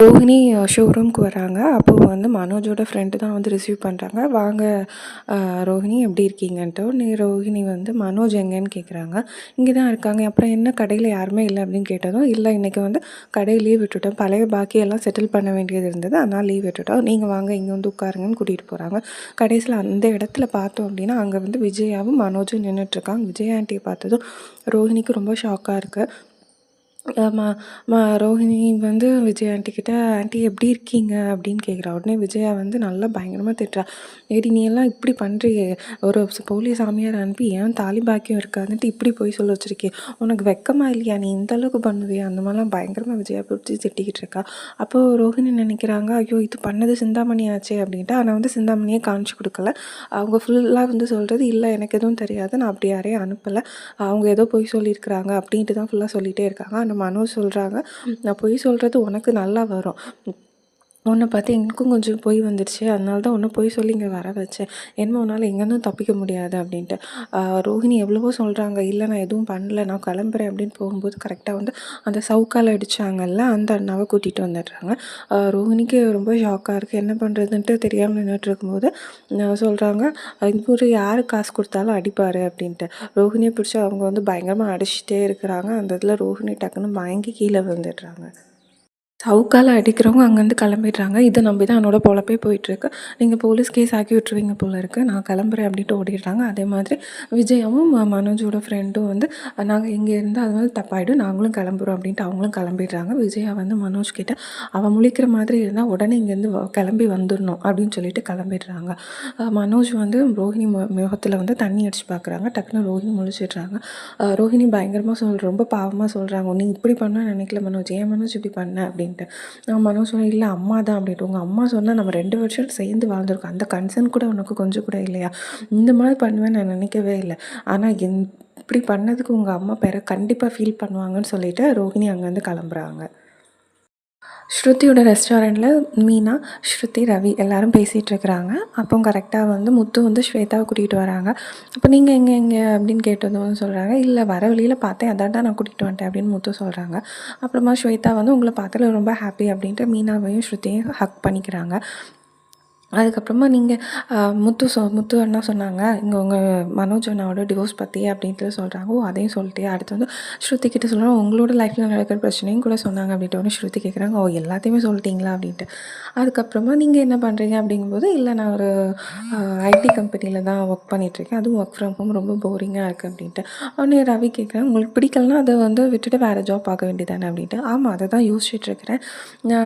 ரோஹிணி ஷோரூம்க்கு வராங்க. அப்போ வந்து மனோஜோட ஃப்ரெண்டு தான் வந்து ரிசீவ் பண்ணுறாங்க. வாங்க ரோஹிணி எப்படி இருக்கீங்கன்ட்டு. உடனே ரோஹிணி வந்து மனோஜ் எங்கேன்னு கேட்குறாங்க. இங்கே தான் இருக்காங்க. அப்புறம் என்ன கடையில் யாருமே இல்லை அப்படின்னு கேட்டதும், இல்லை இன்றைக்கி வந்து கடையை லீவ் விட்டுட்டோம், பழைய பாக்கியெல்லாம் செட்டில் பண்ண வேண்டியது இருந்தது, அதனால் லீவ் விட்டுட்டோம், நீங்கள் வாங்க இங்கே வந்து உட்காருங்கன்னு கூட்டிகிட்டு போகிறாங்க. கடைசியில் அந்த இடத்துல பார்த்தோம் அப்படின்னா அங்கே வந்து விஜயாவும் மனோஜும் நின்றுட்டுருக்காங்க. விஜயா ஆண்டியை பார்த்ததும் ரோஹிணிக்கு ரொம்ப ஷாக்காக இருக்குது. ம ம ரோஹிணி வந்து விஜய் ஆண்டிக்கிட்ட, "ஆண்டி எப்படி இருக்கீங்க?" அப்படின்னு கேட்குறா. உடனே விஜயா வந்து நல்லா பயங்கரமாக திட்டுறா. "ஏடி நீ எல்லாம் இப்படி பண்ணுறியே, ஒரு போலி சாமியார் அனுப்பி ஏன் தாலி பாக்கியம் இருக்காதுன்ட்டு இப்படி போய் சொல்ல வச்சிருக்கே, உனக்கு வெக்கமா இல்லையா, நீ இந்த அளவுக்கு பண்ணுவியா?" அந்த மாதிரிலாம் பயங்கரமாக விஜயா பிடிச்சி திட்டிக்கிட்டு இருக்கா. அப்போது ரோஹிணி நினைக்கிறாங்க, ஐயோ இது பண்ணது சிந்தாமணி ஆச்சே அப்படின்ட்டு. ஆனால் வந்து சிந்தாமணியே காமிச்சு கொடுக்கல. அவங்க ஃபுல்லாக வந்து சொல்கிறது, இல்லை எனக்கு எதுவும் தெரியாது, நான் அப்படி யாரையும் அனுப்பலை, அவங்க ஏதோ பொய் சொல்லியிருக்கிறாங்க அப்படின்ட்டு தான் ஃபுல்லாக சொல்லிகிட்டே இருக்காங்க. அந்த மனோஜ் சொல்கிறாங்க, நான் பொய் சொல்கிறது உனக்கு நல்லா வரும், உன்னை பார்த்து எனக்கும் கொஞ்சம் பொய் வந்துடுச்சு, அதனால தான் உன்னை பொய் சொல்லி இங்கே வர வச்சேன், என்ன உன்னால் எங்கேருந்தும் தப்பிக்க முடியாது அப்படின்ட்டு. ரோஹிணி எவ்வளவோ சொல்கிறாங்க, இல்லை நான் எதுவும் பண்ணல, நான் கிளம்புறேன் அப்படின்னு போகும்போது கரெக்டாக வந்து அந்த சவுக்கால் அடித்தாங்கல்ல, அந்த அண்ணாவை கூட்டிகிட்டு வந்துடுறாங்க. ரோஹிணிக்கு ரொம்ப ஷாக்காக இருக்குது, என்ன பண்ணுறதுன்ட்டு தெரியாமல் நின்றுட்டு இருக்கும்போது சொல்கிறாங்க, இவர் யார் காசு கொடுத்தாலும் அடிப்பார் அப்படின்ட்டு. ரோஹிணியை பிடிச்சி அவங்க வந்து பயங்கரமாக அடிச்சுட்டே இருக்கிறாங்க. அந்த இதில் ரோஹிணி டக்குன்னு மயங்கி கீழே விழுந்துடுறாங்க. சவுக்கால் அடிக்கிறவங்க அங்கேருந்து கிளம்பிடுறாங்க. இதை நம்பி தான் என்னோட பொழப்பே போயிட்டுருக்கு, நீங்கள் போலீஸ் கேஸ் ஆக்கி விட்டுருவீங்க போல இருக்குது, நான் கிளம்புறேன் அப்படின்ட்டு ஓடிடுறாங்க. அதே மாதிரி விஜயாவும் மனோஜோட ஃப்ரெண்டும் வந்து, நாங்கள் இங்கே இருந்தால் அது வந்து தப்பாயிடும், நாங்களும் கிளம்புறோம் அப்படின்ட்டு அவங்களும் கிளம்பிடுறாங்க. விஜயா வந்து மனோஜ் கிட்ட, அவள் முழிக்கிற மாதிரி இருந்தால் உடனே இங்கேருந்து கிளம்பி வந்துடணும் அப்படின்னு சொல்லிட்டு கிளம்பிடுறாங்க. மனோஜ் வந்து ரோஹிணி முகத்தில் வந்து தண்ணி அடித்து பார்க்குறாங்க. டக்குன்னு ரோஹிணி முழிச்சிடுறாங்க. ரோஹிணி பயங்கரமாக ரொம்ப பாவமாக சொல்கிறாங்க, நீ இப்படி பண்ண நினைக்கல மனோஜ், ஏன் மனோஜ் இப்படி பண்ண அப்படின்ட்டு. மனோஜ் சொன்னேன், இல்லை அம்மா தான் அப்படின்ட்டு. உங்கள் அம்மா சொன்னால் நம்ம 2 வருஷம் சேர்ந்து வாழ்ந்துருக்கோம், அந்த கன்சர்ன் கூட உனக்கு கொஞ்சம் கூட இல்லையா, இந்த மாதிரி பண்ணுவேன்னு நான் நினைக்கவே இல்லை, ஆனால் இப்படி பண்ணதுக்கு உங்கள் அம்மா பேரை கண்டிப்பாக ஃபீல் பண்ணுவாங்கன்னு சொல்லிட்டு ரோஹிணி அங்கேருந்து கிளம்புறாங்க. ஸ்ருதியோட ரெஸ்டாரண்ட்டில் மீனா, ஸ்ருதி, ரவி எல்லோரும் பேசிகிட்ருக்குறாங்க. அப்போ கரெக்டாக வந்து முத்து வந்து ஸ்வேதாவை கூட்டிகிட்டு வராங்க. அப்போ நீங்கள் எங்கே அப்படின்னு கேட்டதும் சொல்கிறாங்க, இல்லை வர வழியில் பார்த்தேன், அதான் நான் கூட்டிகிட்டு வந்துட்டேன் அப்படின்னு முத்து சொல்கிறாங்க. அப்புறமா ஸ்வேதா வந்து உங்களை பார்த்ததில் ரொம்ப ஹாப்பி அப்படின்ட்டு மீனாவையும் ஸ்ருதியும் ஹக் பண்ணிக்கிறாங்க. அதுக்கப்புறமா நீங்கள் முத்து அண்ணா சொன்னாங்க, இங்கே உங்கள் மனோஜ் அண்ணாவோட டிவோர்ஸ் பற்றி அப்படின்ட்டு சொல்கிறாங்க. ஓ அதையும் சொல்லிட்டே. அடுத்து வந்து ஸ்ருதி கிட்ட சொல்கிறாங்க, உங்களோட லைஃப்பில் நடக்கிற பிரச்சனையும் கூட சொன்னாங்க அப்படின்ட்டு. ஒன்று ஸ்ருதி கேட்குறாங்க, ஓ எல்லாத்தையுமே சொல்லிட்டீங்களா அப்படின்ட்டு. அதுக்கப்புறமா நீங்கள் என்ன பண்ணுறீங்க அப்படிங்கும்போது, இல்லை நான் ஒரு ஐடி கம்பெனியில் தான் ஒர்க் பண்ணிகிட்ருக்கேன், அதுவும் ஒர்க் ஃப்ரம் ஹோம், ரொம்ப போரிங்காக இருக்குது அப்படின்ட்டு. உடனே ரவி கேட்குறாங்க, உங்களுக்கு பிடிக்கலனா அதை வந்து விட்டுட்டு வேறு ஜாப் பார்க்க வேண்டியதானே அப்படின்ட்டு. ஆமாம் அதை தான் யோசிச்சுட்ருக்கிறேன்,